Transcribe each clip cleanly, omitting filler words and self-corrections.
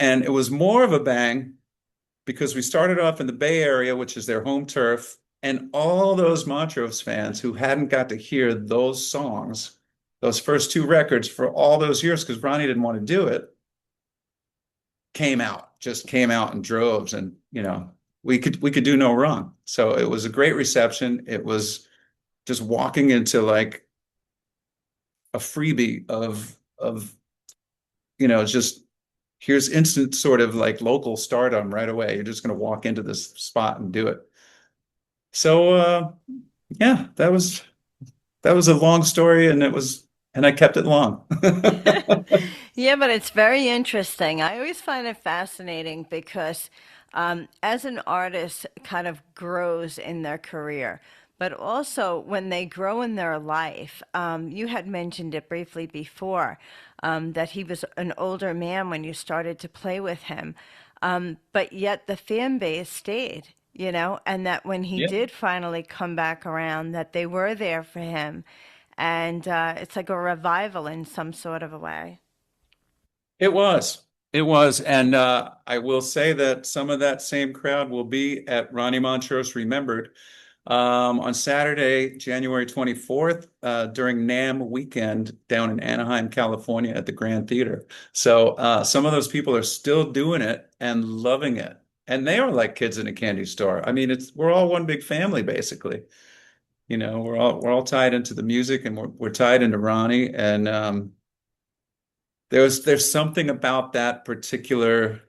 And it was more of a bang because we started off in the Bay Area, which is their home turf, and all those Montrose fans who hadn't got to hear those songs, those first two records for all those years, because Ronnie didn't want to do it, just came out in droves, and we could do no wrong. So it was a great reception. It was just walking into like a freebie of just here's instant sort of like local stardom right away. You're just going to walk into this spot and do it. So yeah, that was a long story, and I kept it long. Yeah, but it's very interesting. I always find it fascinating because as an artist kind of grows in their career, but also when they grow in their life, you had mentioned it briefly before, that he was an older man when you started to play with him. But yet the fan base stayed, and that when he Yeah. did finally come back around, that they were there for him. And it's like a revival in some sort of a way. It was. It was. And I will say that some of that same crowd will be at Ronnie Montrose Remembered on Saturday, January 24th, during NAMM weekend down in Anaheim, California at the Grand Theater. So some of those people are still doing it and loving it. And they are like kids in a candy store. I mean, we're all one big family, basically. We're all tied into the music, and we're tied into Ronnie. And there's something about that particular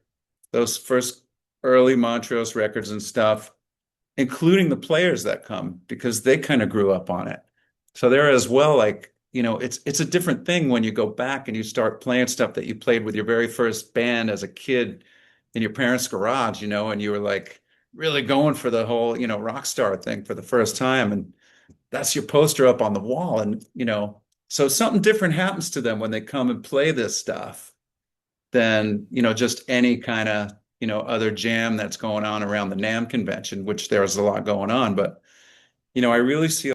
those first early Montrose records and stuff, including the players that come because they kind of grew up on it. So they're as well like, it's a different thing when you go back and you start playing stuff that you played with your very first band as a kid in your parents' garage, and you were like really going for the whole, rock star thing for the first time. And that's your poster up on the wall. And, so something different happens to them when they come and play this stuff than, just any kind of, other jam that's going on around the NAMM convention, which there's a lot going on. But, I really see